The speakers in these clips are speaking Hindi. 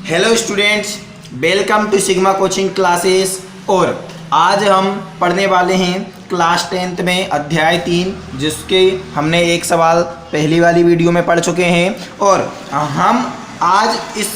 Hello students, welcome to Sigma coaching classes. और आज हम पढ़ने वाले हैं क्लास 10th में अध्याय 3, जिसके हमने एक सवाल पहली वाली वीडियो में पढ़ चुके हैं। और हम आज इस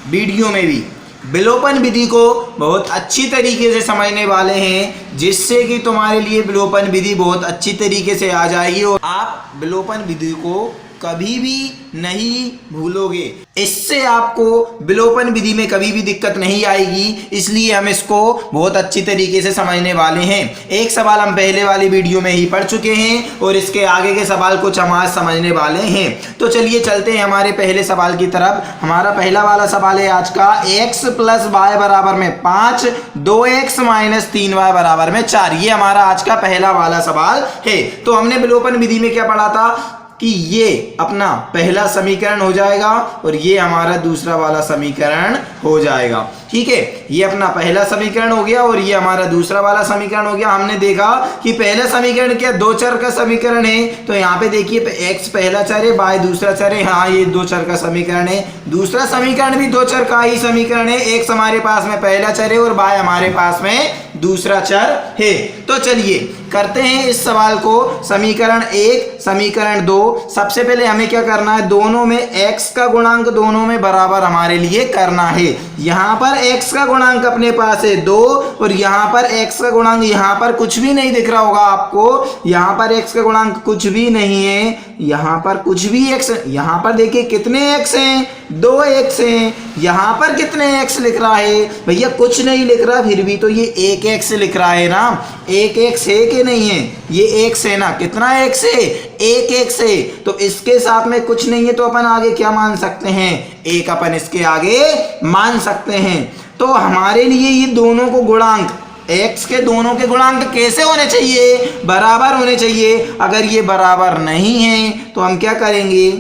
वीडियो में भी विलोपन विधि को बहुत अच्छी तरीके से समझने वाले हैं, जिससे कि तुम्हारे लिए विलोपन विधि बहुत अच्छी तरीके से आ जाएगी और आप विलोपन विधि को कभी भी नहीं भूलोगे। इससे आपको विलोपन विधि में कभी भी दिक्कत नहीं आएगी, इसलिए हम इसको बहुत अच्छी तरीके से समझने वाले हैं। एक सवाल हम पहले वाली वीडियो में ही पढ़ चुके हैं और इसके आगे के सवाल कुछ हम आज समझने वाले हैं। तो चलिए चलते हैं हमारे पहले सवाल की तरफ। हमारा पहला वाला सवाल है आज का, x + y बराबर में 5, 2x - 3y बराबर में 4। ये हमारा आज का पहला वाला सवाल है। तो हमने विलोपन विधि में क्या पढ़ा था कि ये अपना पहला समीकरण हो जाएगा और ये हमारा दूसरा वाला समीकरण हो जाएगा। ठीक है, ये अपना पहला समीकरण हो गया और ये हमारा दूसरा वाला समीकरण हो गया। हमने देखा कि पहला समीकरण क्या दो चर का समीकरण है, तो यहाँ पे देखिए x पहला चर है, y दूसरा चर है। हाँ, ये दो चर का समीकरण है। दूसरा समीकरण भी दो चर का ही समीकरण है। x हमारे पास में पहला चर है और y हमारे पास में दूसरा चर है। तो चलिए करते हैं इस सवाल को। समीकरण 1, समीकरण 2। सबसे पहले हमें क्या करना है, दोनों में x का गुणांक दोनों में बराबर हमारे लिए करना है। यहाँ पर x का गुणांक अपने पास है 2 और यहाँ पर x का गुणांक यहाँ पर कुछ भी नहीं दिख रहा होगा आपको। यहाँ पर x का गुणांक कुछ भी नहीं है, यहाँ पर कुछ भी x। यहाँ पर देखिए कितने x हैं, 2x हैं। यहाँ पर कितने x लिख रहा है भैया, कुछ नहीं लिख रहा, फिर भी तो ये 1x लिख रहा है ना। 1x है कि नहीं है, ये x है ना। कितना x है, 1x है। तो इसके साथ में कुछ नहीं है, तो अपन आगे क्या मान सकते हैं, 1 अपन इसके आगे मान सकते हैं। तो हमारे लिए ये दोनों को गुणांक, x के दोनों के गुणांक कैसे होने चाहिए, बराबर होने चाहिए। अगर ये बराबर नहीं है तो हम क्या करेंगे,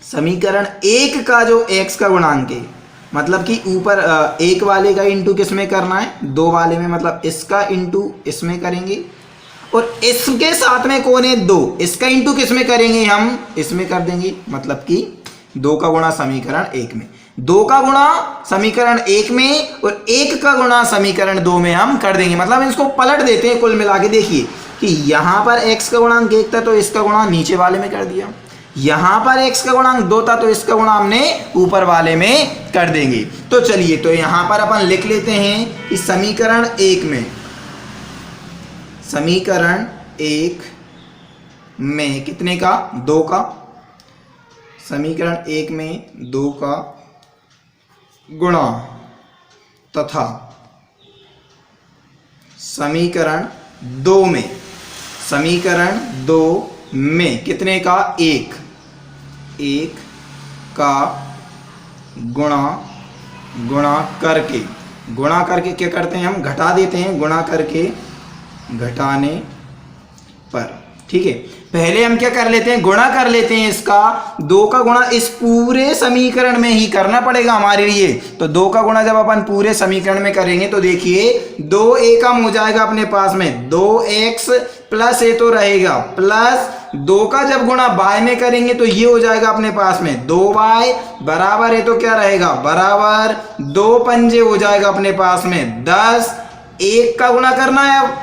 समीकरण 1 का जो x का गुणांक है, मतलब कि ऊपर 1 वाले का इंटू किस में करना है, 2 वाले में, मतलब इसका इंटू इसमें करेंगे। और इसके साथ में कौन है, 2, इसका इंटू किस में करेंगे, हम इसमें कर देंगे। मतलब कि 2 का गुणा समीकरण 1 में, 2 का गुणा समीकरण 1 में और 1 का गुणा समीकरण 2 में हम कर देंगे। मतलब इसको पलट देते हैं। कुल मिला के देखिए कि यहाँ पर x का गुणांक 1 था तो इसका गुणा नीचे वाले में कर दिया। यहाँ पर x का गुणांक 2 था तो इसका गुणा हमने ऊपर वाले में कर देंगे। तो चलिए, तो यहाँ पर अपन लिख लेते हैं कि समीकरण 1 में, समीकरण 1 में कितने का, 2 का, समीकरण 1 में 2 का गुणा तथा समीकरण 2 में, समीकरण 2 में कितने का, 1 का गुणा करके क्या करते हैं, हम घटा देते हैं, गुणा करके घटाने पर। ठीक है, पहले हम क्या कर लेते हैं, गुणा कर लेते हैं इसका। 2 का गुणा इस पूरे समीकरण में ही करना पड़ेगा हमारे लिए। तो 2 का गुणा जब अपन पूरे समीकरण में करेंगे तो देखिए 2 एकम हो जाएगा अपने पास में, 2x प्लस ए तो रहेगा, प्लस 2 का जब गुणा y में करेंगे तो ये हो जाएगा अपने पास में 2y बराबर है, तो क्या रहेगा, बराबर 2 पंजे हो जाएगा अपने पास में 10। 1 का गुणा करना है, अब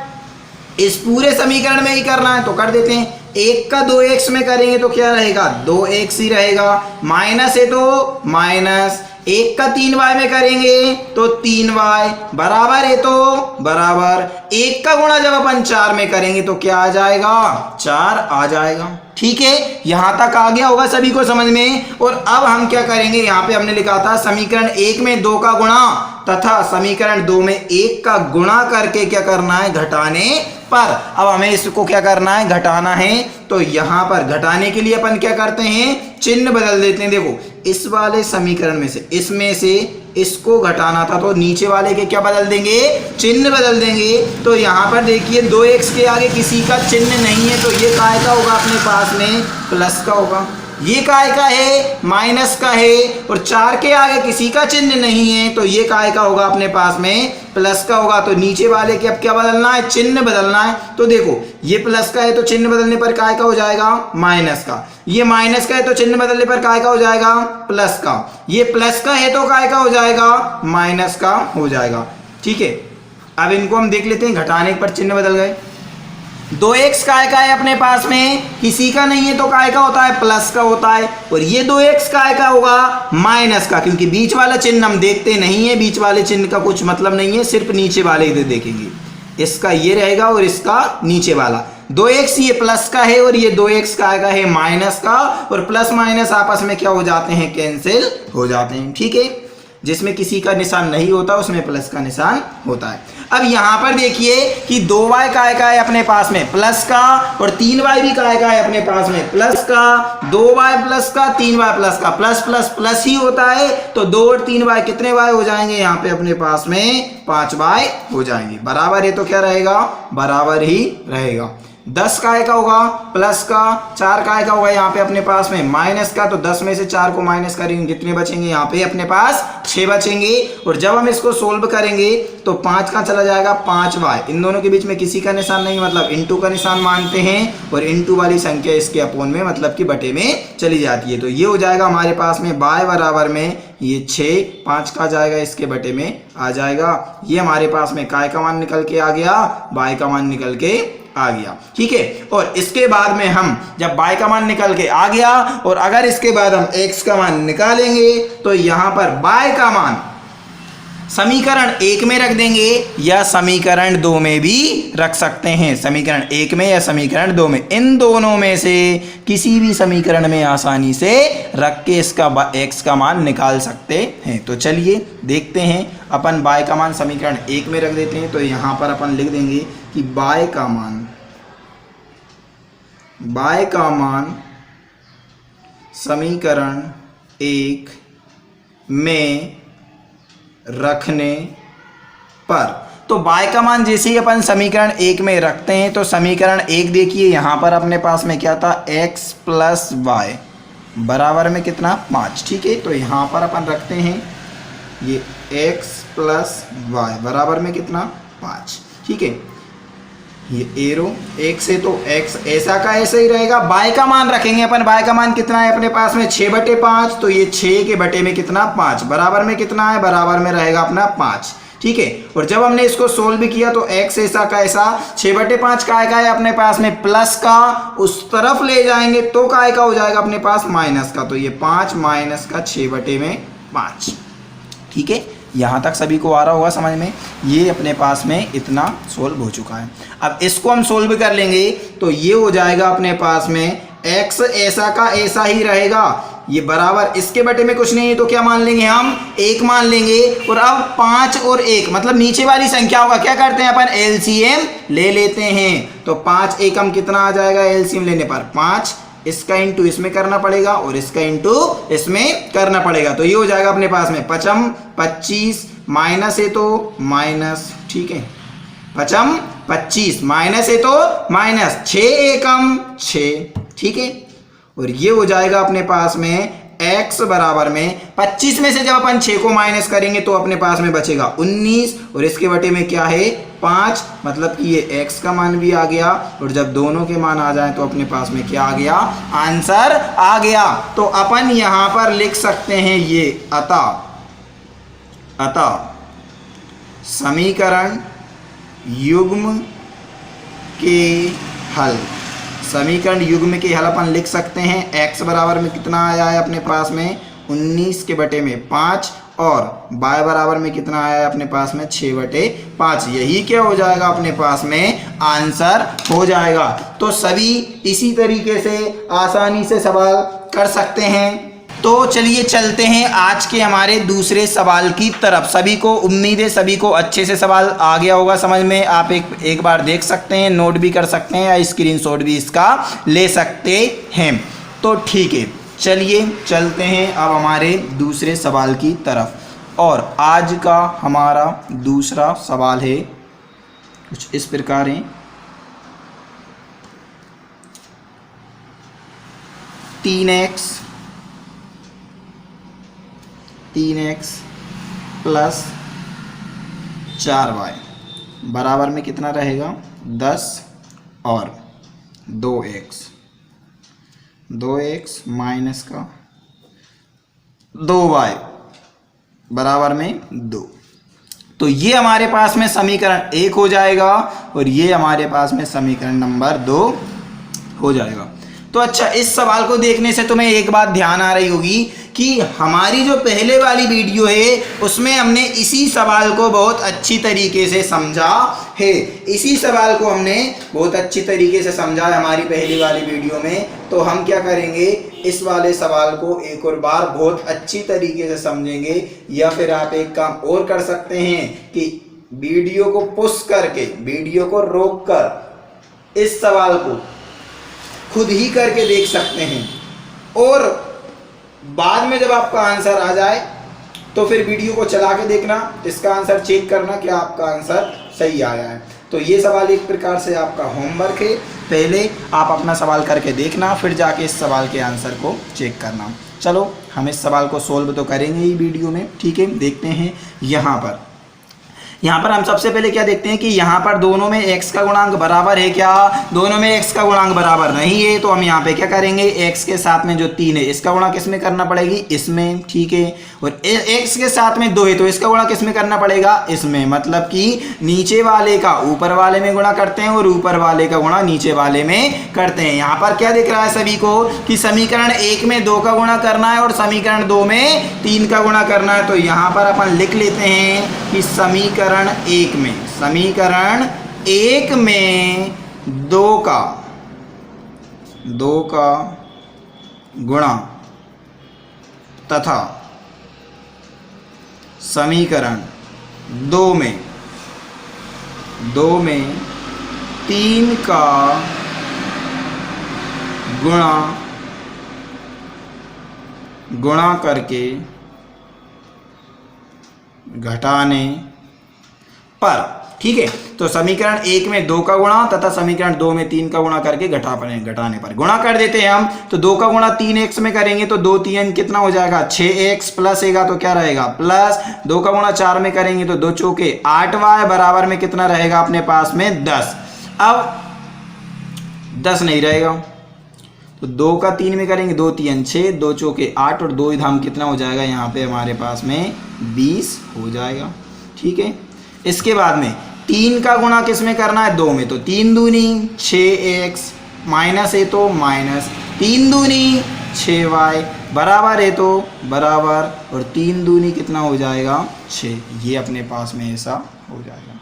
इस पूरे समीकरण में ही करना है तो कर देते हैं। 1 का 2x में करेंगे तो क्या रहेगा, 2x ही रहेगा। माइनस है तो माइनस, 1 का 3y में करेंगे तो 3y बराबर है तो बराबर। 1 का गुणा जब अपन 4 में करेंगे तो क्या आ जाएगा, 4 आ जाएगा। ठीक है, यहां तक आ गया होगा सभी को समझ में। और अब हम क्या करेंगे, यहां पे हमने लिखा था समीकरण 1 में 2 का गुणा तथा समीकरण 2 में 1 का गुणा करके क्या करना है, घटाने पर। अब हमें इसको क्या करना है, घटाना है। तो यहां पर घटाने के लिए अपन क्या करते हैं, चिन्ह बदल देते हैं। देखो, इस वाले समीकरण में से, इसमें से इसको घटाना था तो नीचे वाले के क्या बदल देंगे, चिन्ह बदल देंगे। तो यहाँ पर देखिए 2x के आगे किसी का चिन्ह नहीं है, तो ये काय का होगा अपने पास में, प्लस का होगा। ये काय का है, माइनस का है, और 4 के आगे किसी का चिन्ह नहीं है तो ये काय का होगा अपने पास में, प्लस का होगा। तो नीचे वाले के अब क्या बदलना है, चिन्ह बदलना है। तो देखो ये प्लस का है तो चिन्ह बदलने पर काय का हो जाएगा, माइनस का। ये माइनस का है तो चिन्ह बदलने पर काय का हो जाएगा, प्लस का। ये प्लस का है तो काय का हो जाएगा, माइनस का हो जाएगा। ठीक है, अब इनको हम देख लेते हैं, घटाने पर चिन्ह बदल गए। 2x काय का है अपने पास में, किसी का नहीं है तो काय का होता है, प्लस का होता है। और ये 2x काय का होगा, माइनस का, क्योंकि बीच वाला चिन्ह हम देखते नहीं है, बीच वाले चिन्ह का कुछ मतलब नहीं है, सिर्फ नीचे वाले इधर देखेंगे। इसका ये रहेगा और इसका नीचे वाला। 2x ये प्लस का है और ये 2x काय का है, माइनस का। और प्लस माइनस आपस में क्या हो जाते हैं, कैंसिल हो जाते हैं। ठीक है, जिसमें किसी का निशान नहीं होता उसमें प्लस का निशान होता है। अब यहां पर देखिए कि 2y काय का है अपने पास में, प्लस का, और 3y भी काय का है अपने पास में, प्लस का। 2y प्लस का, 3y प्लस का, प्लस प्लस प्लस ही होता है। तो 2 और 3y कितने y हो जाएंगे यहाँ पे अपने पास में, 5y हो जाएंगे। बराबर है तो क्या रहेगा, बराबर ही रहेगा। 10 काय का होगा, प्लस का। 4 काय का होगा यहाँ पे अपने पास में, माइनस का। तो 10 में से 4 को माइनस करेंगे, कितने बचेंगे यहाँ पे अपने पास, 6 बचेंगे। और जब हम इसको सोल्व करेंगे तो 5 का चला जाएगा, 5y। इन दोनों के बीच में किसी का निशान नहीं, मतलब इनटू का निशान मानते हैं, और इनटू वाली संख्या इसके अपोन में मतलब कि बटे में चली जाती है। तो ये हो जाएगा हमारे पास में y बराबर में ये 6, 5 का जाएगा इसके बटे में आ जाएगा। ये हमारे पास में काय का मान निकल के आ गया, y का मान निकल के आ गया। ठीक है, और इसके बाद में हम जब y का मान निकल के आ गया और अगर इसके बाद हम x का मान निकालेंगे तो यहां पर y का मान समीकरण 1 में रख देंगे या समीकरण 2 में भी रख सकते हैं। समीकरण 1 में या समीकरण 2 में, इन दोनों में से किसी भी समीकरण में आसानी से रख के इसका x का मान निकाल सकते हैं। तो चलिए देखते हैं, अपन y का मान समीकरण 1 में रख देते हैं। तो यहां पर अपन लिख देंगे कि y का मान समीकरण 1 में रखने पर, तो y का मान जैसे ही अपन समीकरण 1 में रखते हैं तो समीकरण 1 देखिए यहां पर अपने पास में क्या था, x प्लस y बराबर में कितना, 5। ठीक है, तो यहां पर अपन रखते हैं ये x प्लस y बराबर में कितना, 5। ठीक है, ये एरो एक से तो x ऐसा का ऐसा ही रहेगा। y का मान रखेंगे अपन, y का मान कितना है अपने पास में, 6/5। तो ये 6 के बटे में कितना, 5 बराबर में कितना है, बराबर में रहेगा अपना 5। ठीक है, और जब हमने इसको सोल्व किया तो x ऐसा का ऐसा 6/5 काय का है अपने पास में, प्लस का उस तरफ ले जाएंगे तो काय का हो जाएगा अपने पास, माइनस का। तो ये 5 माइनस का 6/5। ठीक है, यहाँ तक सभी को आ रहा होगा समझ में। ये अपने पास में इतना सोल्व हो चुका है। अब इसको हम सोल्व कर लेंगे तो ये हो जाएगा अपने पास में x ऐसा का ऐसा ही रहेगा, ये बराबर, इसके बटे में कुछ नहीं है तो क्या मान लेंगे हम, 1 मान लेंगे। और अब 5 और 1 मतलब नीचे वाली संख्या होगा, क्या करते हैं अपन, एलसीएम ले लेते हैं। तो 5 एकम कितना आ जाएगा एलसीएम लेने पर, 5। इसका इंटू इसमें करना पड़ेगा और इसका इंटू इसमें करना पड़ेगा। तो ये हो जाएगा अपने पास में 5 25, माइनस है तो माइनस। ठीक है, 5 25 माइनस है तो माइनस, 6 एकम 6। ठीक है, और ये हो जाएगा अपने पास में x बराबर में 25 में से जब अपन 6 को माइनस करेंगे तो अपने पास में बचेगा 19, और इसके बटे में क्या है, 5। मतलब कि ये x का मान भी आ गया, और जब दोनों के मान आ जाए तो अपने पास में क्या आ गया, आंसर आ गया। तो अपन यहां पर लिख सकते हैं ये अतः समीकरण युग्म के हल, समीकरण युग्म के हल अपन लिख सकते हैं। x बराबर में कितना आया है अपने पास में, 19 के बटे में 5, और y बराबर में कितना आया है अपने पास में, 6/5। यही क्या हो जाएगा अपने पास में, आंसर हो जाएगा। तो सभी इसी तरीके से आसानी से सवाल कर सकते हैं। तो चलिए चलते हैं आज के हमारे दूसरे सवाल की तरफ। सभी को उम्मीद है सभी को अच्छे से सवाल आ गया होगा समझ में। आप एक बार देख सकते हैं, नोट भी कर सकते हैं या स्क्रीनशॉट भी इसका ले सकते हैं। तो ठीक है, चलिए चलते हैं अब हमारे दूसरे सवाल की तरफ। और आज का हमारा दूसरा सवाल है कुछ इस प्रकार है। 3x प्लस 4y बराबर में कितना रहेगा 10 और 2x माइनस का 2y बराबर में 2। तो ये हमारे पास में समीकरण 1 हो जाएगा और ये हमारे पास में समीकरण नंबर 2 हो जाएगा। तो अच्छा, इस सवाल को देखने से तुम्हें एक बात ध्यान आ रही होगी कि हमारी जो पहले वाली वीडियो है उसमें हमने इसी सवाल को बहुत अच्छी तरीके से समझा है। इसी सवाल को हमने बहुत अच्छी तरीके से समझा है हमारी पहली वाली वीडियो में। तो हम क्या करेंगे, इस वाले सवाल को एक और बार बहुत अच्छी तरीके से समझेंगे। या फिर आप एक काम और कर सकते हैं कि वीडियो को पुश करके, वीडियो को रोक कर इस सवाल को खुद ही करके देख सकते हैं और बाद में जब आपका आंसर आ जाए तो फिर वीडियो को चला के देखना, इसका आंसर चेक करना कि आपका आंसर सही आया है। तो ये सवाल एक प्रकार से आपका होमवर्क है। पहले आप अपना सवाल करके देखना, फिर जाके इस सवाल के आंसर को चेक करना। चलो हम इस सवाल को सोल्व तो करेंगे ही वीडियो में, ठीक है। देखते हैं यहाँ पर हम सबसे पहले क्या देखते हैं कि यहाँ पर दोनों में x का गुणांक बराबर है क्या? दोनों में x का गुणांक बराबर नहीं है। तो हम यहाँ पे क्या करेंगे, x के साथ में जो 3 है इसका गुणा किसमें करना पड़ेगी, इसमें, ठीक है। और x के साथ में 2 है तो इसका गुणा किसमें करना पड़ेगा, इसमें। मतलब कि नीचे वाले का ऊपर वाले में गुणा करते हैं और ऊपर वाले का गुणा नीचे वाले में करते हैं। यहाँ पर क्या दिख रहा है सभी को कि समीकरण 1 में 2 का गुणा करना है और समीकरण 2 में 3 का गुणा करना है। तो यहाँ पर अपन लिख लेते हैं कि समीकरण 1 में 2 का गुणा तथा समीकरण 2 में 3 का गुणा करके घटाने पर, ठीक है। तो समीकरण 1 में 2 का गुणा तथा समीकरण 2 में 3 का गुणा करके घटाने पर गुणा कर देते हैं हम। तो 2 का गुणा 3x में करेंगे तो 2 3 कितना हो जाएगा, 6x प्लस एगा तो क्या रहेगा, प्लस 2 का गुणा 4 में करेंगे तो 2 चौके 8y बराबर में कितना रहेगा अपने पास में 10। अब 10 नहीं रहेगा तो 2 का 3 में करेंगे, 2 3 6, 2 चौके 8 और 2 धाम कितना हो जाएगा यहाँ पे हमारे पास में 20 हो जाएगा, ठीक है। इसके बाद में 3 का गुणा किस में करना है, 2 में। तो 3 दूनी 6x माइनस है तो माइनस 3 दूनी 6y बराबर है तो बराबर और 3 दूनी कितना हो जाएगा 6। ये अपने पास में ऐसा हो जाएगा।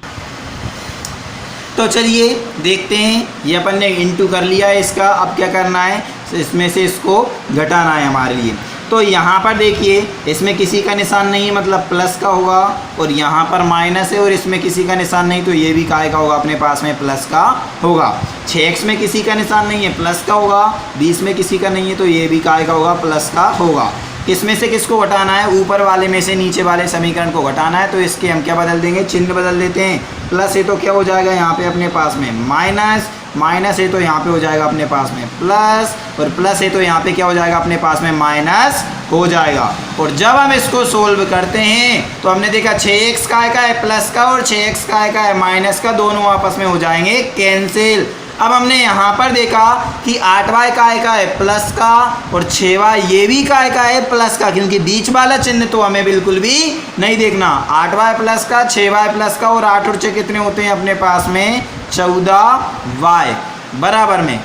तो चलिए देखते हैं, ये अपन ने इंटू कर लिया है इसका। अब क्या करना है, इसमें से इसको घटाना है हमारे लिए। तो यहाँ पर देखिए इसमें किसी का निशान नहीं है मतलब प्लस का होगा और यहाँ पर माइनस है और इसमें किसी का निशान नहीं तो ये भी काय का होगा अपने पास में प्लस का होगा। 6x में किसी का निशान नहीं है प्लस का होगा, 20 में किसी का नहीं है तो ये भी काय का होगा प्लस का होगा। किसमें से किसको घटाना है, ऊपर वाले में से नीचे वाले समीकरण को घटाना है। तो इसके हम क्या बदल देंगे, चिन्ह बदल देते हैं। प्लस है तो क्या हो जाएगा यहाँ पे अपने पास में माइनस, माइनस है तो यहाँ पे हो जाएगा अपने पास में प्लस और प्लस है तो यहाँ पे क्या हो जाएगा अपने पास में माइनस हो जाएगा। और जब हम इसको सोल्व करते हैं तो हमने देखा 6x का है प्लस का और 6x का है माइनस का, दोनों आपस में हो जाएंगे कैंसिल। अब हमने यहाँ पर देखा कि 8y का है प्लस का और 6y ये भी का है प्लस का, क्योंकि बीच वाला चिन्ह तो हमें बिल्कुल भी नहीं देखना। 8y प्लस का, 6y प्लस का और 8 और 6 कितने होते हैं अपने पास में 14y बराबर में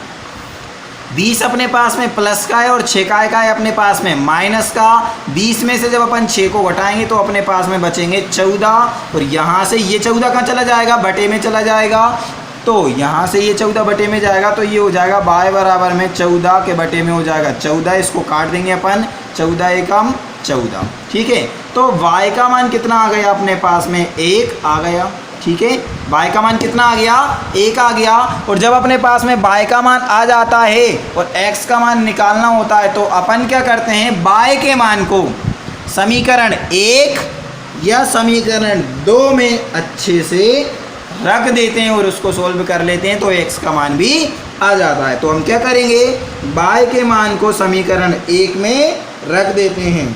20 अपने पास में प्लस का है और 6 का है अपने पास में माइनस का। 20 में से जब अपन 6 को घटाएंगे तो अपने पास में बचेंगे 14 और यहाँ से ये 14 कहाँ चला जाएगा, बटे में चला जाएगा। तो यहाँ से ये 14 बटे में जाएगा तो ये हो जाएगा y बराबर में 14 के बटे में हो जाएगा 14। इसको काट देंगे अपन, 14 एकम 14, ठीक है। तो y का मान कितना आ गया अपने पास में 1 आ गया, ठीक है। y का मान कितना आ गया 1 आ गया। और जब अपने पास में y का मान आ जाता है और x का मान निकालना होता है तो अपन क्या करते हैं, y के मान को समीकरण 1 या समीकरण 2 में अच्छे से रख देते हैं और उसको सोल्व कर लेते हैं तो x का मान भी आ जाता है। तो हम क्या करेंगे, y के मान को समीकरण 1 में रख देते हैं।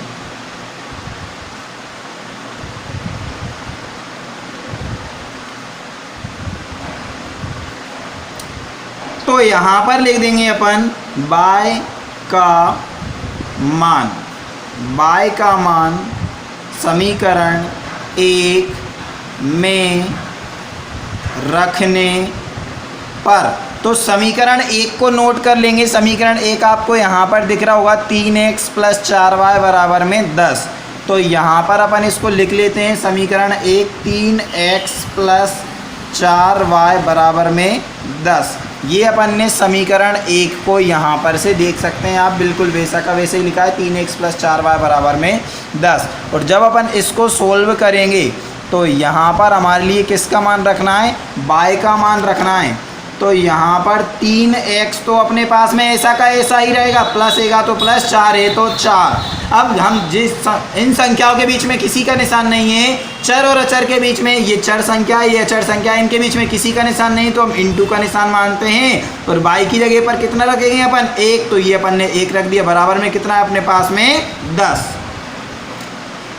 तो यहां पर लिख देंगे अपन y का मान समीकरण 1 में रखने पर, तो समीकरण 1 को नोट कर लेंगे। समीकरण 1 आपको यहाँ पर दिख रहा होगा 3x + 4y बराबर में 10। तो यहाँ पर अपन इसको लिख लेते हैं समीकरण 1 3x + 4y बराबर में 10। ये अपन ने समीकरण 1 को यहाँ पर से देख सकते हैं आप, बिल्कुल वैसा का वैसे ही लिखा है 3x + 4y बराबर में 10। और जब अपन इसको सोल्व करेंगे तो यहाँ पर हमारे लिए किसका मान रखना है, y का मान रखना है। तो यहाँ पर 3x तो अपने पास में ऐसा का ऐसा ही रहेगा, प्लस एगा तो प्लस, 4 है तो 4। अब हम इन संख्याओं के बीच में किसी का निशान नहीं है, चर और अचर के बीच में, ये चर संख्या ये अचर संख्या, इनके बीच में किसी का निशान नहीं, तो हम इंटू का निशान मानते हैं। और y की जगह पर कितना रखेंगे अपन, 1। तो ये अपन ने 1 रख दिया, बराबर में कितना है अपने पास में 10।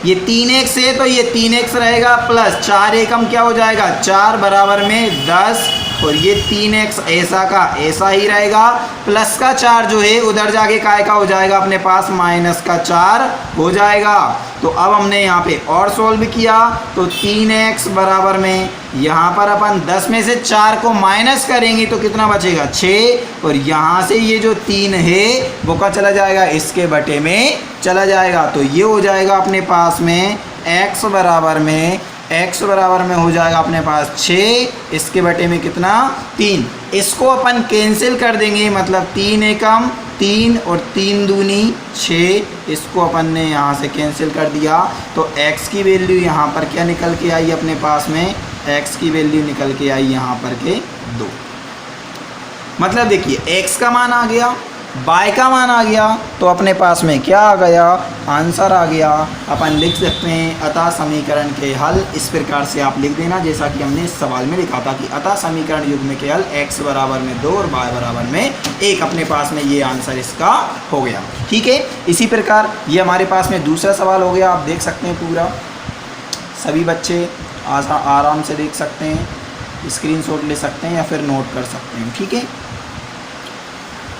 ये 3x है तो ये 3x रहेगा, प्लस 4 एकम क्या हो जाएगा 4 बराबर में 10। और ये 3x ऐसा का ऐसा ही रहेगा, प्लस का 4 जो है उधर जाके काय का हो जाएगा अपने पास माइनस का 4 हो जाएगा। तो अब हमने यहाँ पे और सोल्व किया तो 3x बराबर में यहाँ पर अपन 10 में से 4 को माइनस करेंगे तो कितना बचेगा 6। और यहाँ से ये जो 3 है वो का चला जाएगा, इसके बटे में चला जाएगा। तो ये हो जाएगा अपने पास में x बराबर में हो जाएगा अपने पास 6, इसके बटे में कितना 3। इसको अपन कैंसिल कर देंगे, मतलब 3 एकम 3 और 3 दूनी 6, इसको अपन ने यहाँ से कैंसिल कर दिया। तो x की वैल्यू यहाँ पर क्या निकल के आई अपने पास में, x की वैल्यू निकल के आई यहाँ पर के 2। मतलब देखिए x का मान आ गया, y का मान आ गया, तो अपने पास में क्या आ गया, आंसर आ गया। अपन लिख सकते हैं अतः समीकरण के हल इस प्रकार से आप लिख देना, जैसा कि हमने इस सवाल में लिखा था कि अतः समीकरण युग्म के हल x बराबर में 2 और y बराबर में 1। अपने पास में ये आंसर इसका हो गया। ठीक है, इसी प्रकार ये हमारे पास में दूसरा सवाल हो गया। आप देख सकते हैं पूरा, सभी बच्चे आराम से देख सकते हैं, स्क्रीनशॉट ले सकते हैं या फिर नोट कर सकते हैं। ठीक है,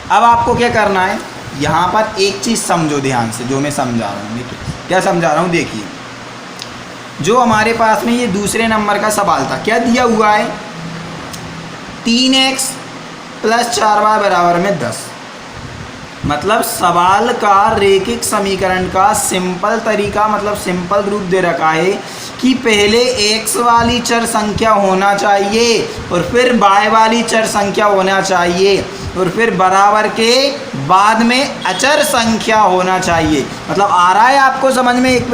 अब आपको क्या करना है, यहाँ पर एक चीज़ समझो ध्यान से, जो मैं समझा रहा हूँ। देखिए क्या समझा रहा हूँ, देखिए जो हमारे पास में ये दूसरे नंबर का सवाल था, क्या दिया हुआ है 3x + 4y बराबर में 10। मतलब सवाल का रेखिक समीकरण का सिंपल तरीका, मतलब सिंपल रूप दे रखा है कि पहले x वाली चर संख्या होना चाहिए और फिर y वाली चर संख्या होना चाहिए और फिर बराबर के बाद में अचर संख्या होना चाहिए। मतलब आ रहा है आपको समझ में, एक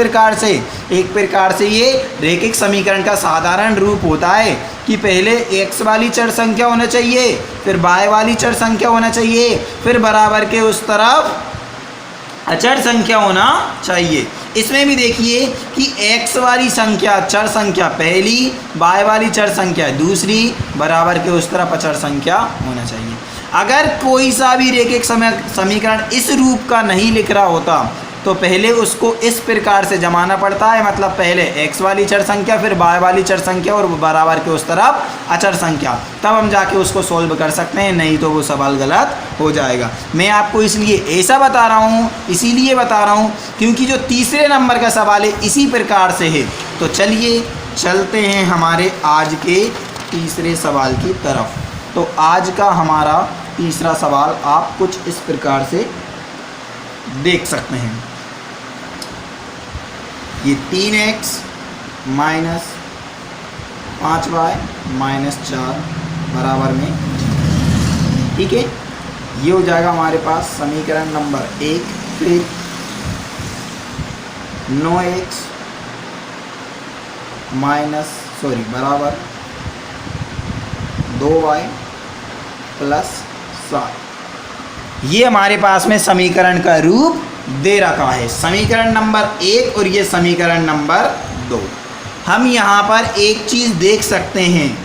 प्रकार से ये रेखिक समीकरण का साधारण रूप होता है कि पहले x वाली चर संख्या होना चाहिए, फिर y वाली चर संख्या होना चाहिए, फिर बराबर के उस तरफ अचर संख्या होना चाहिए। इसमें भी देखिए कि x वाली संख्या चर संख्या पहली, y वाली चर संख्या दूसरी, बराबर के उस तरफ अचर संख्या होना चाहिए। अगर कोई सा भी रेखिक समीकरण इस रूप का नहीं लिख रहा होता तो पहले उसको इस प्रकार से जमाना पड़ता है, मतलब पहले x वाली चर संख्या, फिर y वाली चर संख्या और बराबर के उस तरफ अचर संख्या, तब हम जाके उसको सोल्व कर सकते हैं, नहीं तो वो सवाल गलत हो जाएगा। मैं आपको इसलिए ऐसा बता रहा हूँ, इसीलिए बता रहा हूँ क्योंकि जो तीसरे नंबर का सवाल है इसी प्रकार से है। तो चलिए चलते हैं हमारे आज के तीसरे सवाल की तरफ। तो आज का हमारा तीसरा सवाल आप कुछ इस प्रकार से देख सकते हैं। ये 3x - 5y - 4 बराबर में, ठीक है, ये हो जाएगा हमारे पास समीकरण नंबर 1। फिर 9x बराबर 2y + 7। ये हमारे पास में समीकरण का रूप दे रखा है, समीकरण नंबर 1 और ये समीकरण नंबर 2। हम यहाँ पर एक चीज़ देख सकते हैं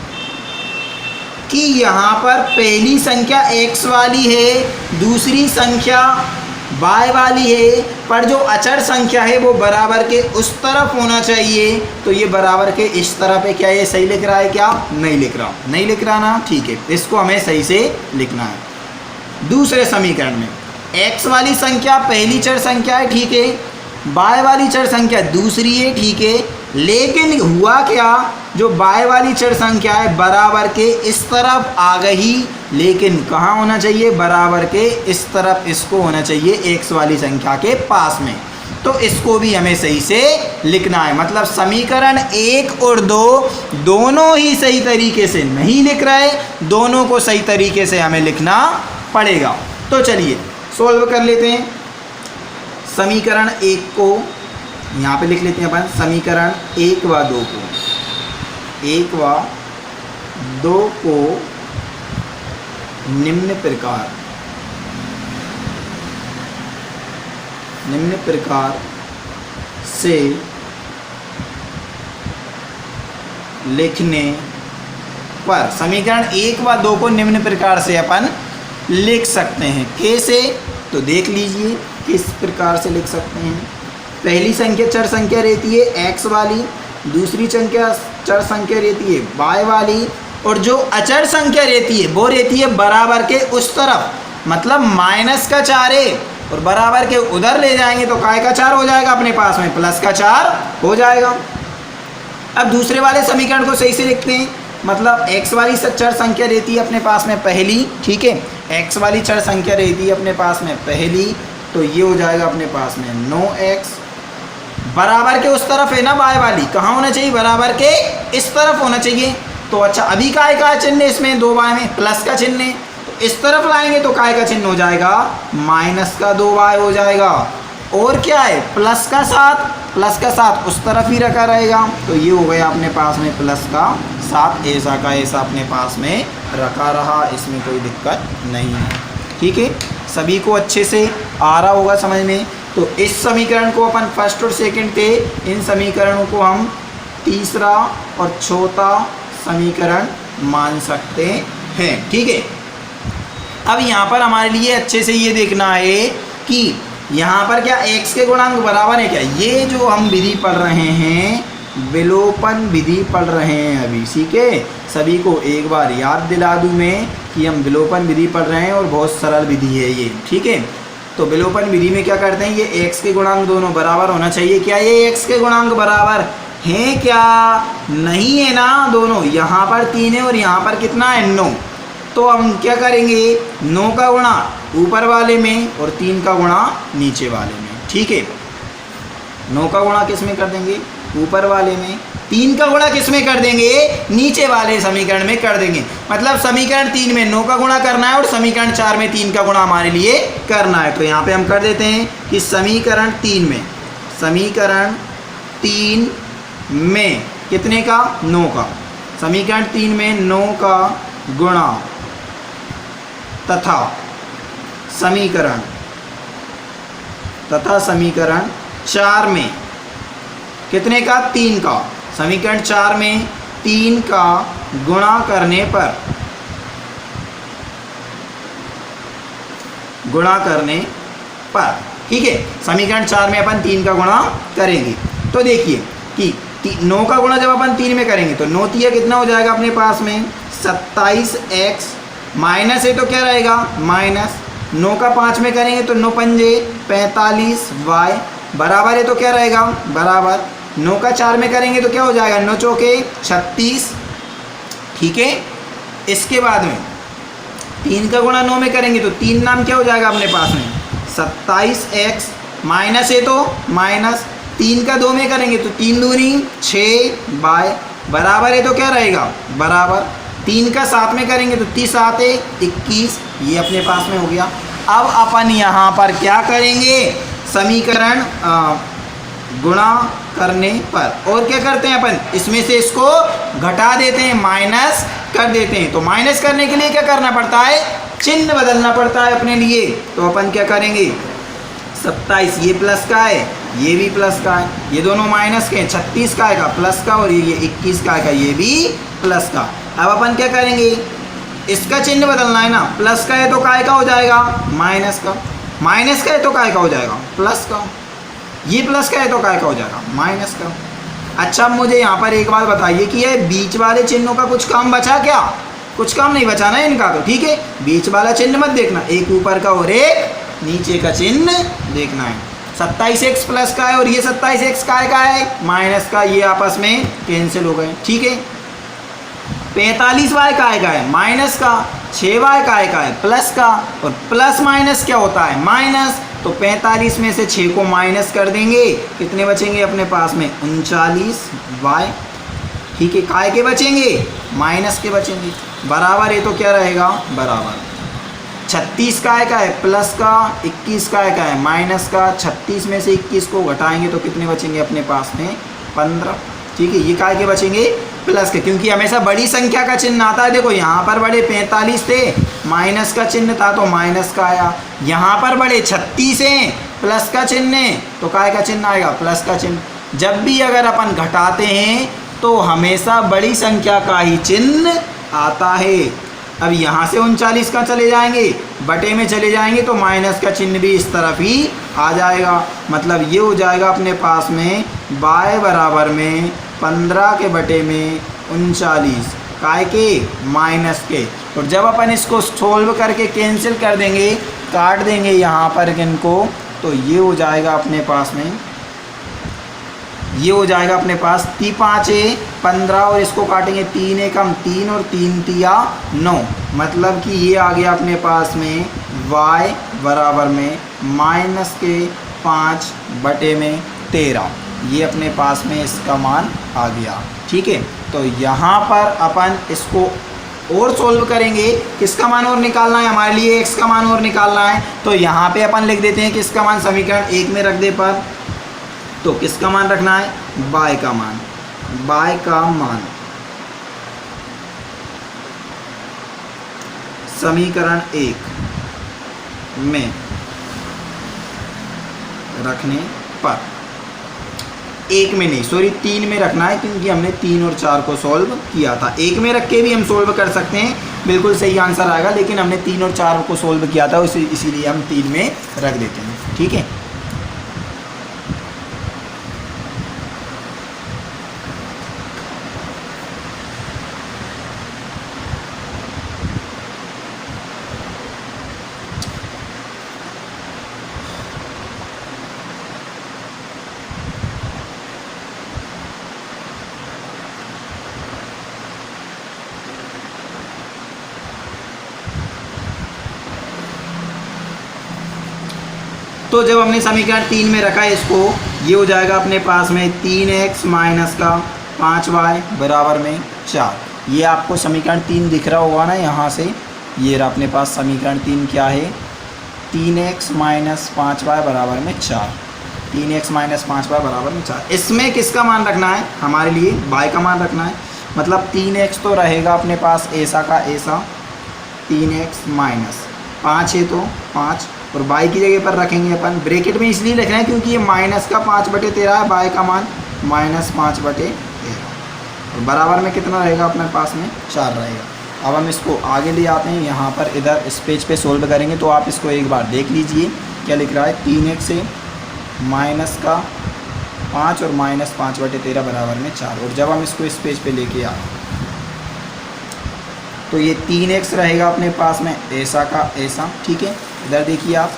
कि यहाँ पर पहली संख्या x वाली है, दूसरी संख्या y वाली है, पर जो अचर संख्या है वो बराबर के उस तरफ होना चाहिए। तो ये बराबर के इस तरफ है। क्या ये सही लिख रहा है? क्या नहीं लिख रहा? नहीं लिख रहा ना, ठीक है, इसको हमें सही से लिखना है। दूसरे समीकरण में x वाली संख्या पहली चर संख्या है, ठीक है, y वाली चर संख्या दूसरी है, ठीक है, लेकिन हुआ क्या, जो y वाली चर संख्या है बराबर के इस तरफ आ गई, लेकिन कहाँ होना चाहिए? बराबर के इस तरफ इसको होना चाहिए x वाली संख्या के पास में। तो इसको भी हमें सही से लिखना है। मतलब समीकरण 1 और 2 दोनों ही सही तरीके से नहीं लिख रहे, दोनों को सही तरीके से हमें लिखना पड़ेगा। तो चलिए सोल्व कर लेते हैं। समीकरण 1 को यहाँ पे लिख लेते हैं अपन, समीकरण 1 व 2 को, 1 व 2 को निम्न प्रकार से लिखने पर, समीकरण 1 व 2 को निम्न प्रकार से अपन लिख सकते हैं। कैसे? तो देख लीजिए किस प्रकार से लिख सकते हैं। पहली संख्या चर संख्या रहती है x वाली, दूसरी संख्या चर संख्या रहती है y वाली, और जो अचर संख्या रहती है वो रहती है बराबर के उस तरफ, मतलब माइनस का 4 है, और बराबर के उधर ले जाएंगे तो काय का 4 हो जाएगा अपने पास में, प्लस का 4 हो जाएगा। अब दूसरे वाले समीकरण को सही से लिखते हैं। मतलब x वाली चर संख्या रहती है अपने पास में पहली, ठीक है, x वाली चर संख्या रहती है अपने पास में पहली, तो ये हो जाएगा अपने पास में 9x, बराबर के उस तरफ है ना y वाली, कहाँ होना चाहिए? बराबर के इस तरफ होना चाहिए। तो अच्छा, अभी काय का चिन्ह है इसमें? 2y में प्लस का चिन्ह है, तो इस तरफ लाएंगे तो काय का चिन्ह हो जाएगा? माइनस का 2y हो जाएगा। और क्या है? प्लस का 7, प्लस का 7 उस तरफ ही रखा रहेगा, तो ये हो गया अपने पास में प्लस का 7, ऐसा का ऐसा अपने पास में रखा रहा, इसमें कोई दिक्कत नहीं है। ठीक है, सभी को अच्छे से आ रहा होगा समझ में। तो इस समीकरण को अपन फर्स्ट और सेकंड थे, इन समीकरणों को हम तीसरा और चौथा समीकरण मान सकते हैं। ठीक है, अब यहाँ पर हमारे लिए अच्छे से ये देखना है कि यहाँ पर क्या x के गुणांक बराबर है क्या? ये जो हम विधि पढ़ रहे हैं, विलोपन विधि पढ़ रहे हैं अभी, ठीक है। सभी को एक बार याद दिला दूँ मैं कि हम विलोपन विधि पढ़ रहे हैं और बहुत सरल विधि है ये, ठीक है। तो विलोपन विधि में क्या करते हैं, ये x के गुणांक दोनों बराबर होना चाहिए। क्या ये x के गुणांक बराबर हैं क्या? नहीं है ना, दोनों यहाँ पर 3 है और यहाँ पर कितना है? 9। तो हम क्या करेंगे, 9 का गुणा ऊपर वाले में और 3 का गुणा नीचे वाले में। ठीक है, 9 का गुणा किस में कर देंगे? ऊपर वाले में। 3 का गुणा किस में कर देंगे? नीचे वाले समीकरण में कर देंगे। मतलब समीकरण 3 में 9 का गुणा करना है और समीकरण 4 में 3 का गुणा हमारे लिए करना है। तो यहाँ पे हम कर देते हैं कि समीकरण 3 में कितने का? 9 का। समीकरण 3 में 9 का गुणा तथा समीकरण 4 में कितने का? 3 का। समीकरण 4 में 3 का गुणा करने पर ठीक है, समीकरण 4 में अपन 3 का गुणा करेंगे। तो देखिए कि 9 का गुणा जब अपन 3 में करेंगे तो 9 तिया कितना हो जाएगा अपने पास में? 27x, माइनस है तो क्या रहेगा? माइनस 9 का 5 में करेंगे तो 9 पंजे 45y, बराबर है तो क्या रहेगा? बराबर 9 का 4 में करेंगे तो क्या हो जाएगा? 9 चौके 36। ठीक है, इसके बाद में 3 का गुणा 9 में करेंगे तो 3 नाम क्या हो जाएगा अपने पास में? 27x, माइनस है तो माइनस 3 का 2 में करेंगे तो 3 दूनी 6y, बराबर है तो क्या रहेगा? बराबर 3 का 7 में करेंगे तो 30 7 है 21, ये अपने पास में हो गया। अब अपन यहाँ पर क्या करेंगे? समीकरण गुणा करने पर और क्या करते हैं अपन? इसमें से इसको घटा देते हैं, माइनस कर देते हैं। तो माइनस करने के लिए क्या करना पड़ता है? चिन्ह बदलना पड़ता है अपने लिए। तो अपन क्या करेंगे? 27 ये प्लस का है, ये भी प्लस का है, ये दोनों माइनस के हैं। 36 का आएगा प्लस का और ये 21 का आएगा, ये भी प्लस का। अब अपन क्या करेंगे? इसका चिन्ह बदलना है ना, प्लस का है तो काय का हो जाएगा माइनस का, माइनस का है तो काय का हो जाएगा प्लस का, ये प्लस का है तो काय का हो जाएगा माइनस का। अच्छा अब मुझे यहाँ पर एक बात बताइए कि ये बीच वाले चिन्हों का कुछ काम बचा क्या? कुछ काम नहीं बचा ना इनका, तो ठीक है बीच वाला चिन्ह मत देखना, एक ऊपर का और एक नीचे का चिन्ह देखना है। 27x प्लस का है और ये 27x काय का है माइनस का, ये आपस में कैंसिल हो गए, ठीक है। 45y काय का है माइनस का, 6y काय का है प्लस का, और प्लस माइनस क्या होता है माइनस, तो 45 में से 6 को माइनस कर देंगे, कितने बचेंगे अपने पास में 39y, ठीक है। काय के बचेंगे माइनस के बचेंगे, बराबर है तो क्या रहेगा बराबर। 36 काय का है प्लस का, 21 काय का है माइनस का, 36 में से 21 को घटाएंगे तो कितने बचेंगे अपने पास में 15, ठीक है। ये काय के बचेंगे प्लस के, क्योंकि हमेशा बड़ी संख्या का चिन्ह आता है। देखो यहाँ पर बड़े 45 थे, माइनस का चिन्ह था तो माइनस का आया, यहाँ पर बड़े 36 हैं, प्लस का चिन्ह है तो काय का चिन्ह आएगा प्लस का चिन्ह। जब भी अगर अपन घटाते हैं तो हमेशा बड़ी संख्या का ही चिन्ह आता है। अब यहाँ से 39 का चले जाएंगे, बटे में चले जाएंगे तो माइनस का चिन्ह भी इस तरफ ही आ जाएगा, मतलब ये हो जाएगा अपने पास में y बराबर में 15 के बटे में 39 काय के माइनस के। और जब अपन इसको सोल्व करके कैंसिल कर देंगे, काट देंगे यहाँ पर इनको, तो ये हो जाएगा अपने पास में, ये हो जाएगा अपने पास 5 15 और इसको काटेंगे 3 एकम 3 और 3 तिया 9, मतलब कि ये आ गया अपने पास में y बराबर में माइनस के 5 बटे में 13, ये अपने पास में इसका मान आ गया, ठीक है। तो यहाँ पर अपन इसको और सोल्व करेंगे, किसका मान और निकालना है हमारे लिए, x का मान और निकालना है। तो यहाँ पे अपन लिख देते हैं किसका मान समीकरण 1 में रख दे पर, तो किसका मान रखना है y का मान, y का मान समीकरण 1 में रखने पर, 1 में नहीं सॉरी 3 में रखना है, क्योंकि हमने 3 और 4 को सॉल्व किया था। 1 में रख के भी हम सॉल्व कर सकते हैं, बिल्कुल सही आंसर आएगा, लेकिन हमने 3 और 4 को सॉल्व किया था इसीलिए हम 3 में रख देते हैं, ठीक है। तो जब हमने समीकरण 3 में रखा है इसको, ये हो जाएगा अपने पास में 3x माइनस का 5y बराबर में 4। ये आपको समीकरण 3 दिख रहा होगा ना यहाँ से, ये रहा अपने पास समीकरण 3 क्या है 3x माइनस 5y बराबर में 4, 3x माइनस 5y बराबर में 4। इसमें किसका मान रखना है हमारे लिए y का मान रखना है, मतलब 3x तो रहेगा अपने पास ऐसा का ऐसा, 3x माइनस 5 है तो 5, और y की जगह पर रखेंगे अपन, ब्रैकेट में इसलिए लिखना है क्योंकि ये माइनस का 5/13 है, y का मान माइनस 5/13, और बराबर में कितना रहेगा अपने पास में 4 रहेगा। अब हम इसको आगे ले आते हैं, यहाँ पर इधर इस पेज पे सोल्व करेंगे, तो आप इसको एक बार देख लीजिए क्या लिख रहा है, 3x से माइनस का 5 और माइनस 5/13 बराबर में 4। और जब हम इसको इस पेज पे लेके आए तो ये 3x रहेगा अपने पास में ऐसा का ऐसा, ठीक है। इधर देखिए आप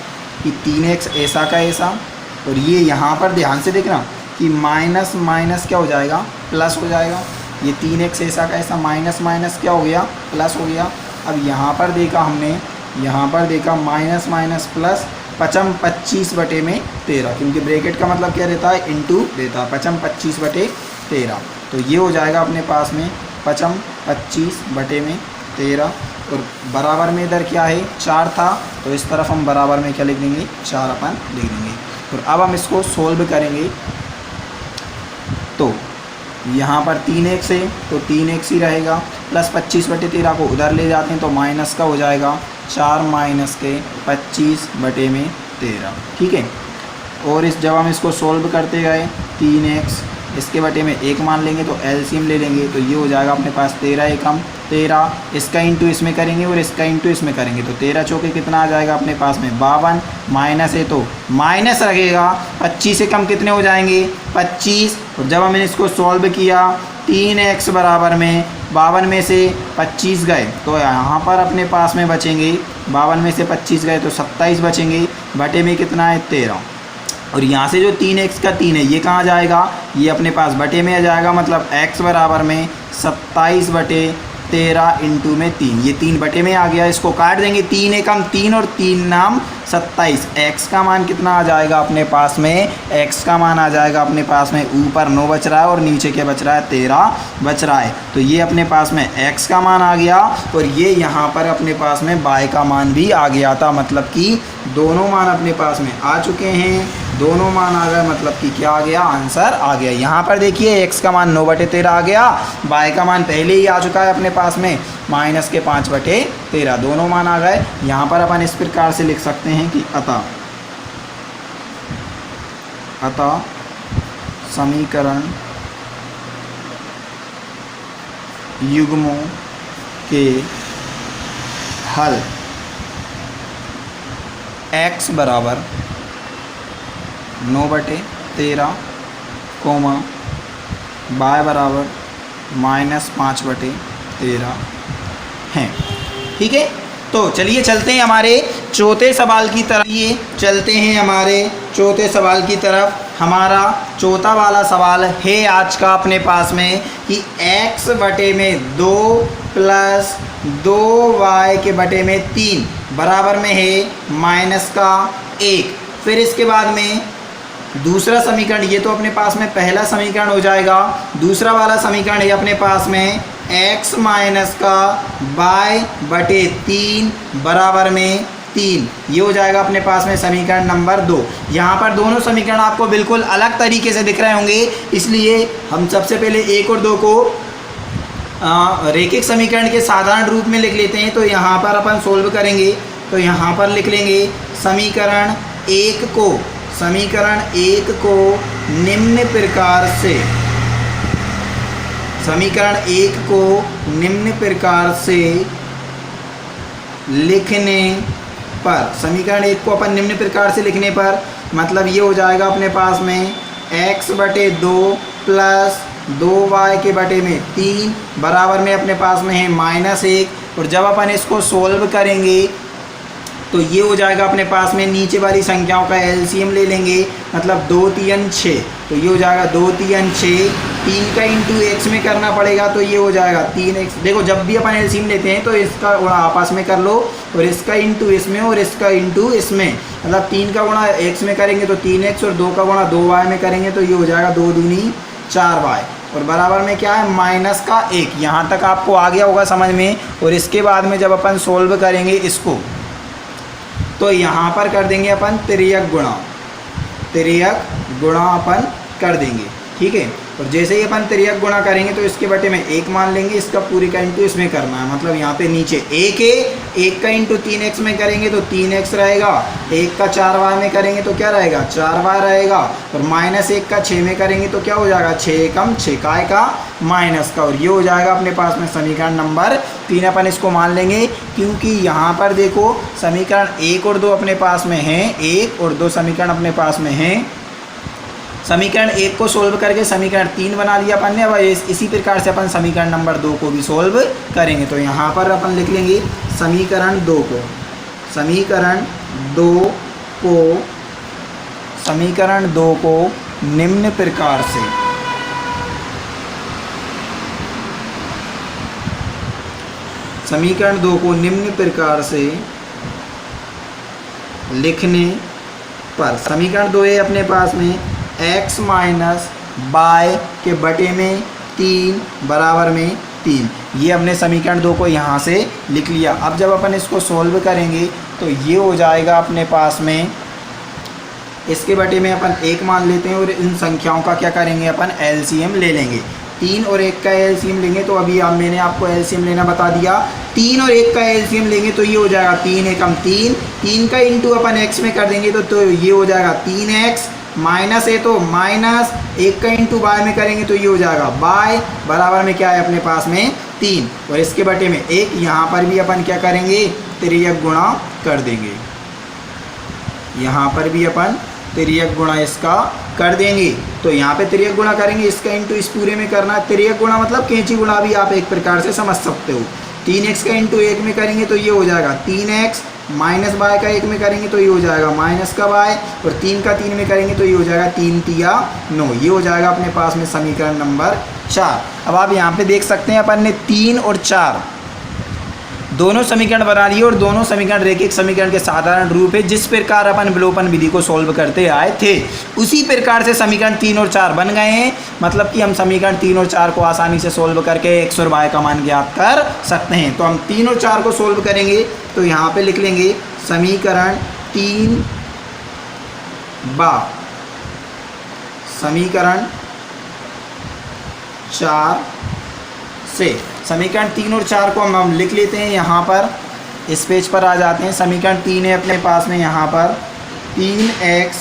कि 3x ऐसा का ऐसा, और ये यहाँ पर ध्यान से देखना कि माइनस माइनस क्या हो जाएगा प्लस हो जाएगा, ये 3x ऐसा का ऐसा माइनस माइनस क्या हो गया प्लस हो गया। अब यहाँ पर देखा हमने, यहाँ पर देखा माइनस माइनस प्लस, 25/13, क्योंकि ब्रैकेट का मतलब क्या रहता है इंटू रहता है, 25/13, तो ये हो जाएगा अपने पास में 25/13, और बराबर में इधर क्या है 4 था, तो इस तरफ हम बराबर में क्या लिख देंगे 4 अपन लिख देंगे। और अब हम इसको सोल्व करेंगे, तो यहाँ पर 3x है तो 3x ही रहेगा, प्लस 25/13 को उधर ले जाते हैं तो माइनस का हो जाएगा 4 माइनस के 25/13, ठीक है। और इस जब हम इसको सोल्व करते गए 3x इसके बटे में 1 मान लेंगे तो एलसीएम ले लेंगे, तो ये हो जाएगा अपने पास 13 एकम 13, इसका इंटू इसमें करेंगे और इसका इंटू इसमें करेंगे तो 13 चौके कितना आ जाएगा अपने पास में 52, माइनस है तो माइनस रखेगा, 25 एकम कितने हो जाएंगे 25। और जब हमने इसको सॉल्व किया 3x बराबर में 52 में से 25 गए तो यहाँ पर अपने पास में बचेंगे 52 में से 25 गए तो 27 बचेंगे, बटे में कितना है 13। और यहाँ से जो 3x का 3 है ये कहाँ जाएगा, ये अपने पास बटे में आ जाएगा, मतलब x बराबर में 27 बटे 13 इंटू में 3, ये 3 बटे में आ गया। इसको काट देंगे, 3 एकम 3 और 3 नाम 27। x का मान कितना आ जाएगा अपने पास में, x का मान आ जाएगा अपने पास में, ऊपर 9 बच रहा है और नीचे क्या बच रहा है 13 बच रहा है, तो ये अपने पास में x का मान आ गया। और ये यहाँ पर अपने पास में y का मान भी आ गया था, मतलब कि दोनों मान अपने पास में आ चुके हैं, दोनों मान आ गए, मतलब कि क्या आ गया, आंसर आ गया। यहाँ पर देखिए x का मान 9 बटे 13 आ गया, y का मान पहले ही आ चुका है अपने पास में माइनस के 5 बटे 13, दोनों मान आ गए। यहाँ पर अपन इस प्रकार से लिख सकते हैं कि अतः समीकरण युग्मों के हल x बराबर 9 बटे 13 कोमा y बराबर -5 बटे 13 हैं। ठीक है, तो चलिए चलते हैं हमारे चौथे सवाल की तरफ। ये चलते हैं हमारे चौथे सवाल की तरफ। हमारा चौथा वाला सवाल है आज का अपने पास में कि x बटे में 2 प्लस 2y के बटे में 3 बराबर में है माइनस का 1। फिर इसके बाद में दूसरा समीकरण, ये तो अपने पास में पहला समीकरण हो जाएगा। दूसरा वाला समीकरण है अपने पास में x माइनस का y बटे 3 बराबर में 3, ये हो जाएगा अपने पास में समीकरण नंबर 2। यहाँ पर दोनों समीकरण आपको बिल्कुल अलग तरीके से दिख रहे होंगे, इसलिए हम सबसे पहले 1 और 2 को रैखिक समीकरण के साधारण रूप में लिख लेते हैं। तो यहाँ पर अपन सोल्व करेंगे, तो यहाँ पर लिख लेंगे समीकरण 1 को निम्न प्रकार से, समीकरण 1 को निम्न प्रकार से लिखने पर, समीकरण 1 को अपन निम्न प्रकार से लिखने पर मतलब ये हो जाएगा अपने पास में x बटे 2 प्लस 2y के बटे में 3 बराबर में अपने पास में है -1। और जब अपन इसको सोल्व करेंगे तो ये हो जाएगा अपने पास में, नीचे वाली संख्याओं का एलसीएम ले लेंगे, मतलब 2 3 6, तो ये हो जाएगा 2 3 6, 3 का इंटू x में करना पड़ेगा तो ये हो जाएगा 3x। देखो जब भी अपन एलसीएम लेते हैं तो इसका गुणा आपस में कर लो और इसका इंटू इसमें और इसका इंटू इसमें, मतलब 3 का गुणा x में करेंगे तो 3x और 2 का गुणा 2y में करेंगे तो ये हो जाएगा 2 दूनी 4y और बराबर में क्या है माइनस का 1। यहाँ तक आपको आ गया होगा समझ में। और इसके बाद में जब अपन सोल्व करेंगे इसको तो यहाँ पर कर देंगे अपन तिर्यक गुणा अपन कर देंगे, ठीक है। और जैसे ही अपन तिर्यक गुणा करेंगे तो इसके बटे में 1 मान लेंगे, इसका पूरी का इंटू इसमें करना है, मतलब यहाँ पे नीचे 1 है, 1 का इंटू 3x में करेंगे तो 3x रहेगा, 1 का 4y में करेंगे तो क्या रहेगा 4y रहेगा, और -1 का 6 में करेंगे तो क्या हो जाएगा 6 कम 6 काय का माइनस का। और ये हो जाएगा अपने पास में समीकरण नंबर 3। अपन इसको मान लेंगे क्योंकि यहाँ पर देखो समीकरण 1 और 2 अपने पास में हैं, 1 और 2 समीकरण अपने पास में हैं। समीकरण 1 को सोल्व करके समीकरण 3 बना लिया अपन ने। अब इसी प्रकार से अपन समीकरण नंबर 2 को भी सोल्व करेंगे। तो यहाँ पर अपन लिख लेंगे समीकरण 2 को निम्न प्रकार से, समीकरण 2 को निम्न प्रकार से लिखने पर, समीकरण 2 है अपने पास में x माइनस y के बटे में 3 बराबर में 3, ये हमने समीकरण 2 को यहाँ से लिख लिया। अब जब अपन इसको सोल्व करेंगे तो ये हो जाएगा अपने पास में, इसके बटे में अपन 1 मान लेते हैं और इन संख्याओं का क्या करेंगे अपन एलसीएम ले लेंगे। 3 और 1 का एलसीएम लेंगे तो अभी मैंने आपको एलसीएम लेना बता दिया। 3 और 1 का एलसीएम लेंगे तो ये हो जाएगा 3 एकम 3, 3 का इंटू अपन x में कर देंगे तो ये हो जाएगा 3x माइनस है तो माइनस 1 का इंटू बाय में करेंगे तो ये हो जाएगा बाय बराबर में क्या है अपने पास में 3 और इसके बटे में 1। यहाँ पर भी अपन क्या करेंगे तिर्यक गुणा कर देंगे, यहाँ पर भी अपन तिर्यक गुणा इसका कर देंगे। तो यहाँ पे तिर्यक गुणा करेंगे, इसका इंटू इस पूरे में करना है। तिर्यक गुणा मतलब कैंची गुणा भी आप एक प्रकार से समझ सकते हो। 3x का इंटू 1 में करेंगे तो ये हो जाएगा 3x, माइनस बाय का 1 में करेंगे तो ये हो जाएगा माइनस का बाय, और 3 का 3 में करेंगे तो ये हो जाएगा 3 तिया 9। ये हो जाएगा अपने पास में समीकरण नंबर 4। अब आप यहाँ पे देख सकते हैं अपन ने 3 और 4 दोनों समीकरण बना लिए और दोनों समीकरण रैखिक समीकरण के साधारण रूप है। जिस प्रकार अपन विलोपन विधि को सॉल्व करते आए थे उसी प्रकार से समीकरण 3 और 4 बन गए हैं। मतलब कि हम समीकरण 3 और 4 को आसानी से सॉल्व करके x और y का मान ज्ञात कर सकते हैं। तो हम 3 और 4 को सॉल्व करेंगे तो यहाँ पे लिख लेंगे समीकरण 3 बा समीकरण 4 से। समीकरण 3 और 4 को हम लिख लेते हैं। यहाँ पर इस पेज पर आ जाते हैं। समीकरण 3 है अपने पास में यहाँ पर 3x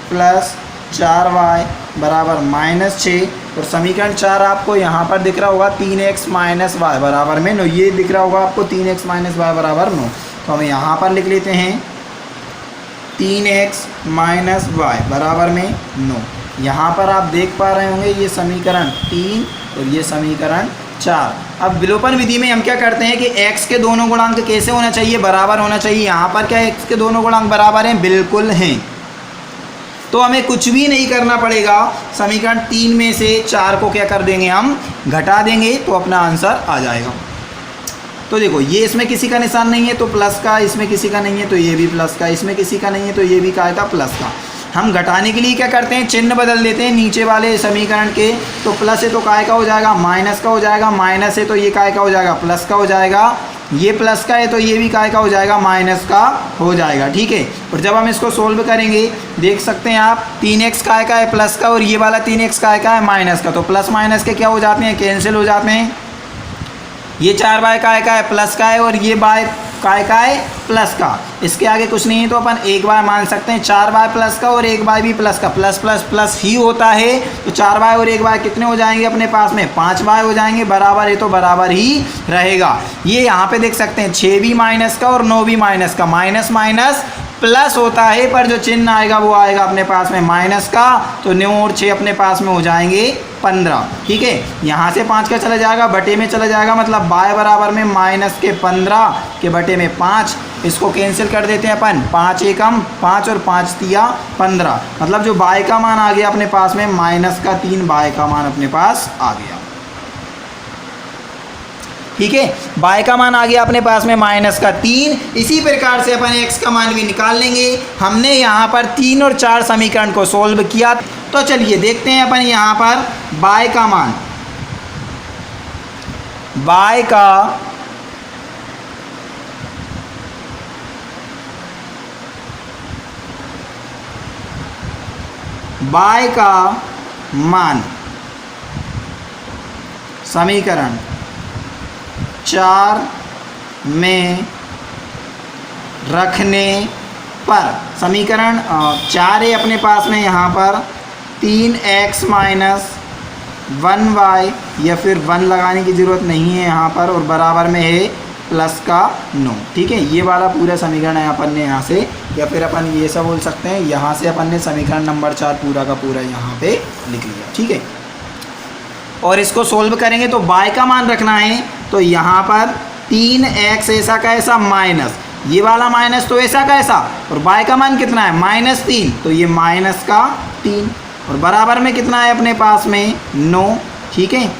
प्लस 4y बराबर -6, और समीकरण 4 आपको यहाँ पर दिख रहा होगा 3x माइनस वाई बराबर में 9। ये दिख रहा होगा आपको 3x माइनस वाई बराबर 9। तो हम यहाँ पर लिख लेते हैं 3x माइनस वाई बराबर में 9। यहाँ पर आप देख पा रहे होंगे ये समीकरण 3 और ये समीकरण 4। अब विलोपन विधि में हम क्या करते हैं कि x के दोनों गुणांक कैसे होना चाहिए, बराबर होना चाहिए। यहाँ पर क्या x के दोनों गुणांक बराबर हैं, बिल्कुल हैं। तो हमें कुछ भी नहीं करना पड़ेगा। समीकरण 3 में से 4 को क्या कर देंगे हम घटा देंगे तो अपना आंसर आ जाएगा। तो देखो ये इसमें किसी का निशान नहीं है तो प्लस का, इसमें किसी का नहीं है तो ये भी प्लस का, इसमें किसी का नहीं है तो ये भी क्या आएगा प्लस का। हम घटाने के लिए क्या करते हैं चिन्ह बदल देते हैं नीचे वाले समीकरण के। तो प्लस है तो काय का हो जाएगा माइनस का हो जाएगा, माइनस है तो ये काय का हो जाएगा प्लस का हो जाएगा, ये प्लस का है तो ये भी काय का हो जाएगा माइनस का हो जाएगा। ठीक है, और जब हम इसको सोल्व करेंगे देख सकते हैं आप 3x काय का है प्लस का और ये वाला 3x काय का है माइनस का। तो प्लस माइनस के क्या हो जाते हैं कैंसिल हो जाते हैं। ये 4y काय का है प्लस का है और ये y काय का है प्लस का। इसके आगे कुछ नहीं है तो अपन 1y मान सकते हैं। 4y प्लस का और 1y भी प्लस का, प्लस प्लस प्लस ही होता है। तो 4y और 1y कितने हो जाएंगे अपने पास में 5y हो जाएंगे। बराबर है तो बराबर ही रहेगा। ये यहाँ पे देख सकते हैं 6 भी माइनस का और 9 भी माइनस का। माइनस माइनस प्लस होता है पर जो चिन्ह आएगा वो आएगा अपने पास में माइनस का। तो 9 और 6 अपने पास में हो जाएंगे 15। ठीक है, यहाँ से 5 का चला जाएगा बटे में चला जाएगा, मतलब y बराबर में माइनस के 15 के बटे में 5। इसको कैंसिल कर देते हैं अपन, 5 एकम 5 और 5 तिया 15। मतलब जो y का मान आ गया अपने पास में माइनस का 3 y का मान अपने पास आ गया। ठीक है, y का मान आ गया अपने पास में माइनस का 3। इसी प्रकार से अपन x का मान भी निकाल लेंगे। हमने यहाँ पर 3 और 4 समीकरण को सोल्व किया। तो चलिए देखते हैं अपन यहाँ पर y का मान। y का मान समीकरण 4 में रखने पर, समीकरण 4 है अपने पास में यहाँ पर 3x माइनस 1y, या फिर 1 लगाने की ज़रूरत नहीं है यहाँ पर, और बराबर में है प्लस का 9। ठीक है, ये वाला पूरा समीकरण है अपन ने यहाँ से, या फिर अपन ये सब बोल सकते हैं यहाँ से अपन ने समीकरण नंबर 4 पूरा का पूरा यहाँ पे लिख लिया। ठीक है, और इसको सोल्व करेंगे तो y का मान रखना है। तो यहाँ पर 3x ऐसा का ऐसा माइनस, ये वाला माइनस तो ऐसा का ऐसा, और y का मान कितना है -3, तो ये माइनस का 3, और बराबर में कितना है अपने पास में 9। ठीक है,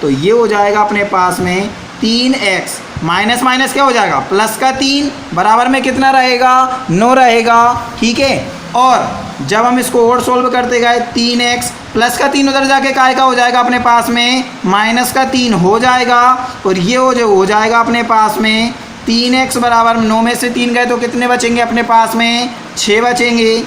तो ये हो जाएगा अपने पास में 3x माइनस माइनस क्या हो जाएगा प्लस का 3, बराबर में कितना रहेगा 9 रहेगा। ठीक है, और जब हम इसको और सोल्व करते गए 3x प्लस का 3 उधर जाके काय का हो जाएगा अपने पास में माइनस का 3 हो जाएगा, और ये हो जाएगा अपने पास में 3x बराबर 9 में से 3 गए तो कितने बचेंगे अपने पास में 6 बचेंगे।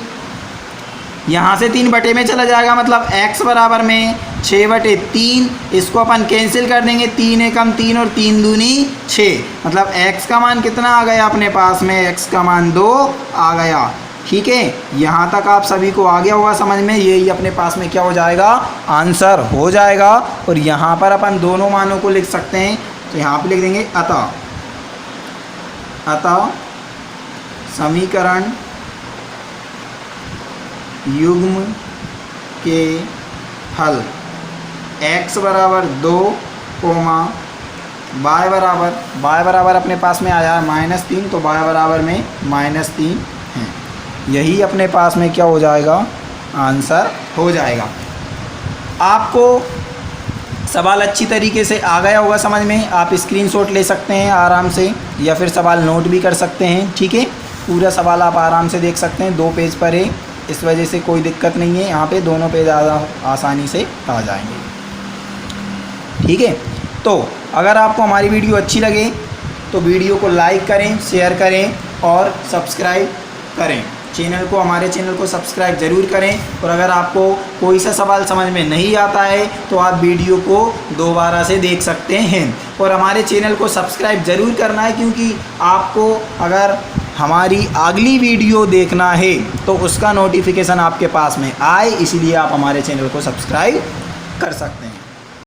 यहाँ से 3 बटे में चला जाएगा, मतलब x बराबर में 6/3। इसको अपन कैंसिल कर देंगे, 3 एकम 3 और 3 दूनी 6, मतलब x का मान कितना आ गया अपने पास में, x का मान 2 आ गया। ठीक है, यहाँ तक आप सभी को आ गया होगा समझ में। यही अपने पास में क्या हो जाएगा, आंसर हो जाएगा। और यहाँ पर अपन दोनों मानों को लिख सकते हैं, तो यहाँ पे लिख देंगे अतः समीकरण युग्म के हल x बराबर 2, y बराबर अपने पास में आया है -3, तो y बराबर में -3 है। यही अपने पास में क्या हो जाएगा, आंसर हो जाएगा। आपको सवाल अच्छी तरीके से आ गया होगा समझ में। आप स्क्रीनशॉट ले सकते हैं आराम से, या फिर सवाल नोट भी कर सकते हैं। ठीक है, पूरा सवाल आप आराम से देख सकते हैं, 2 पेज पर है, इस वजह से कोई दिक्कत नहीं है। यहाँ पे दोनों पेज आसानी से आ जाएंगे। ठीक है, तो अगर आपको हमारी वीडियो अच्छी लगे तो वीडियो को लाइक करें, शेयर करें और सब्सक्राइब करें। हमारे चैनल को सब्सक्राइब ज़रूर करें। और अगर आपको कोई सा सवाल समझ में नहीं आता है तो आप वीडियो को दोबारा से देख सकते हैं। और हमारे चैनल को सब्सक्राइब ज़रूर करना है, क्योंकि आपको अगर हमारी अगली वीडियो देखना है तो उसका नोटिफिकेशन आपके पास में आए, इसलिए आप हमारे चैनल को सब्सक्राइब कर सकते हैं।